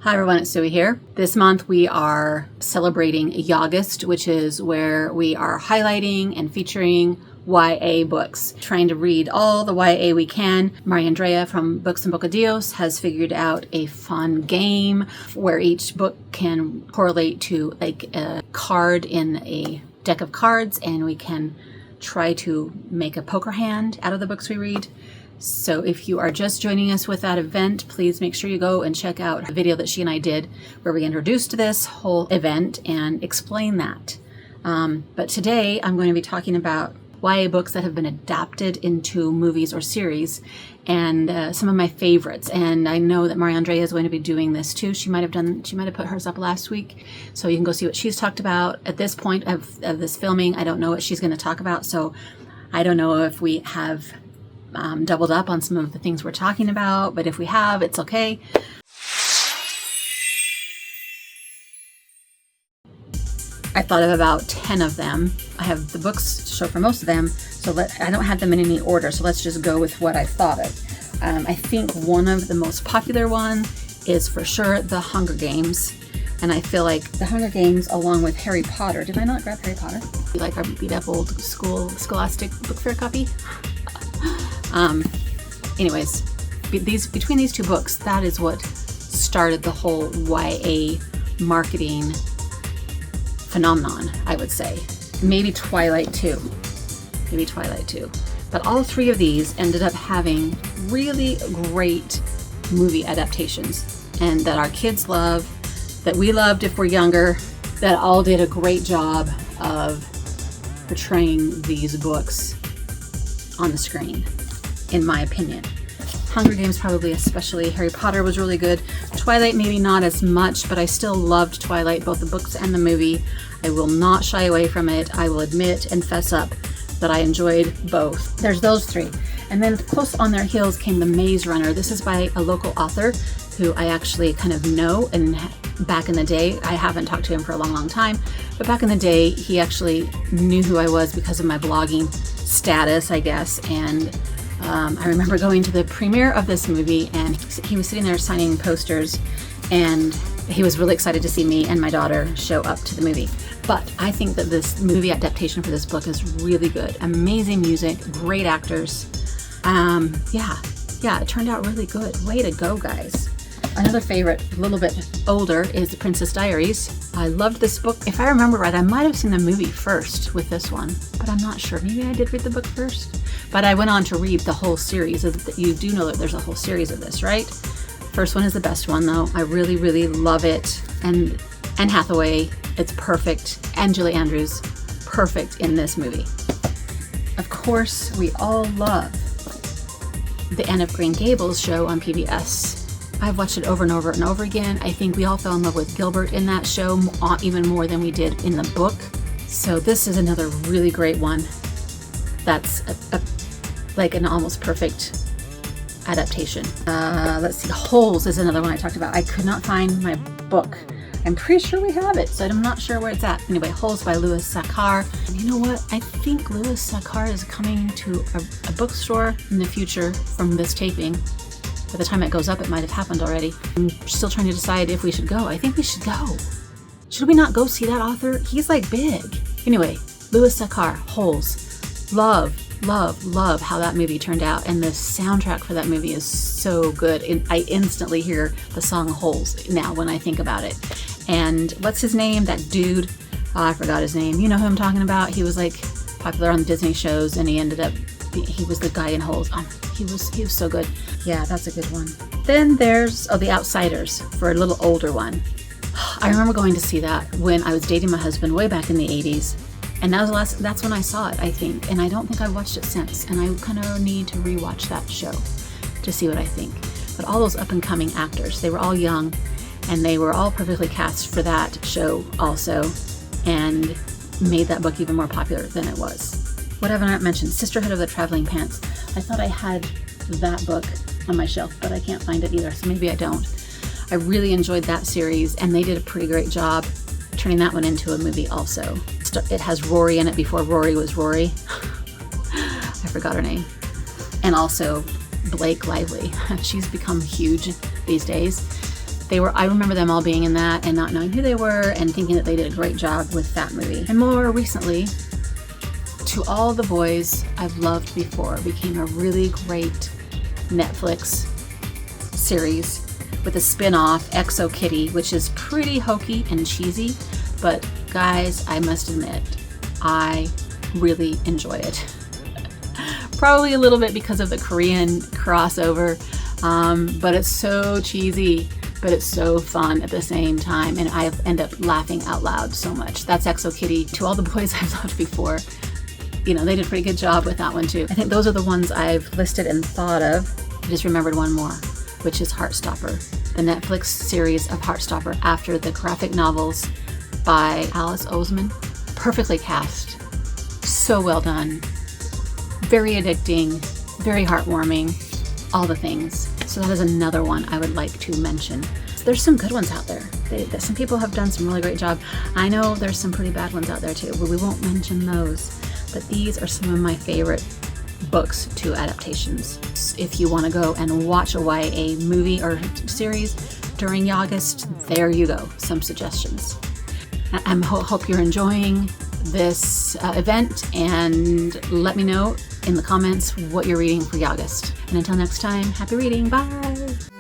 Hi everyone, it's Suey here. This month we are celebrating YAUGUST, which is where we are highlighting and featuring YA books, trying to read all the YA we can. Maria Andrea from Books and Bocadillos has figured out a fun game where each book can correlate to like a card in a deck of cards, and we can try to make a poker hand out of the books we read. So if you are just joining us with that event, please make sure you go and check out a video that she and I did where we introduced this whole event and explain that. But today I'm going to be talking about YA books that have been adapted into movies or series, and some of my favorites. And I know that Maria Andrea is going to be doing this too. She might have put hers up last week, so you can go see what she's talked about. At this point of this filming, I don't know what she's going to talk about, so I don't know if we have doubled up on some of the things we're talking about, but if we have, it's okay. I thought of about 10 of them. I have the books to show for most of them, so I don't have them in any order, so let's just go with what I thought of. I think one of the most popular one is for sure The Hunger Games, and I feel like The Hunger Games along with Harry Potter. Did I not grab Harry Potter? Like our beat up old scholastic book fair copy? Anyways, between these two books, that is what started the whole YA marketing phenomenon, I would say. Maybe Twilight too. But all three of these ended up having really great movie adaptations, and that our kids love, that we loved if we're younger, that all did a great job of portraying these books on the screen, in my opinion. Hunger Games probably especially. Harry Potter was really good. Twilight maybe not as much, but I still loved Twilight, both the books and the movie. I will not shy away from it. I will admit and fess up that I enjoyed both. There's those three. And then close on their heels came The Maze Runner. This is by a local author who I actually kind of know, and back in the day, I haven't talked to him for a long time, but back in the day, he actually knew who I was because of my blogging status, I guess. And I remember going to the premiere of this movie, and he was sitting there signing posters, and he was really excited to see me and my daughter show up to the movie. But I think that this movie adaptation for this book is really good. Amazing music, great actors. Yeah, it turned out really good. Way to go, guys. Another favorite, a little bit older, is The Princess Diaries. I loved this book. If I remember right, I might have seen the movie first with this one, but I'm not sure. Maybe I did read the book first. But I went on to read the whole series. You do know that there's a whole series of this, right? First one is the best one, though. I really, really love it. And Anne Hathaway, it's perfect. And Julie Andrews, perfect in this movie. Of course, we all love the Anne of Green Gables show on PBS. I've watched it over and over and over again. I think we all fell in love with Gilbert in that show, even more than we did in the book. So this is another really great one. That's like an almost perfect adaptation. Let's see, Holes is another one I talked about. I could not find my book. I'm pretty sure we have it, so I'm not sure where it's at. Anyway, Holes by Louis Sachar. And you know what? I think Louis Sachar is coming to a bookstore in the future from this taping. By the time it goes up, it might have happened already. I'm still trying to decide if we should go. I think we should go. Should we not go see that author? He's like big. Anyway, Louis Sachar, Holes. Love how that movie turned out, and the soundtrack for that movie is so good. I instantly hear the song Holes now when I think about it. And what's his name? That dude, I forgot his name. You know who I'm talking about? He was like popular on the Disney shows, and he was the guy in Holes. He was so good. Yeah, that's a good one. Then there's The Outsiders, for a little older one. I remember going to see that when I was dating my husband way back in the 80s. And that's when I saw it, I think. And I don't think I've watched it since. And I kind of need to rewatch that show to see what I think. But all those up-and-coming actors, they were all young, and they were all perfectly cast for that show also, and made that book even more popular than it was. What have I not mentioned? Sisterhood of the Traveling Pants. I thought I had that book on my shelf, but I can't find it either, so maybe I don't. I really enjoyed that series, and they did a pretty great job turning that one into a movie also. It has Rory in it before Rory was Rory. I forgot her name. And also Blake Lively. She's become huge these days. I remember them all being in that and not knowing who they were and thinking that they did a great job with that movie. And more recently, To All the Boys I've Loved Before became a really great Netflix series with a spin-off, Exo Kitty, which is pretty hokey and cheesy, but guys, I must admit, I really enjoy it. Probably a little bit because of the Korean crossover, but it's so cheesy, but it's so fun at the same time, and I end up laughing out loud so much. That's Exo Kitty. To All the Boys I've Loved Before. You know, they did a pretty good job with that one too. I think those are the ones I've listed and thought of. I just remembered one more, which is Heartstopper, the Netflix series of Heartstopper after the graphic novels by Alice Oseman. Perfectly cast, so well done, very addicting, very heartwarming, all the things. So that is another one I would like to mention. There's some good ones out there. Some people have done some really great job. I know there's some pretty bad ones out there too, but we won't mention those. But these are some of my favorite books to adaptations. If you want to go and watch a YA movie or series during YAUGUST, there you go, some suggestions. I hope you're enjoying this event, and let me know in the comments what you're reading for YAUGUST. And until next time, happy reading, bye!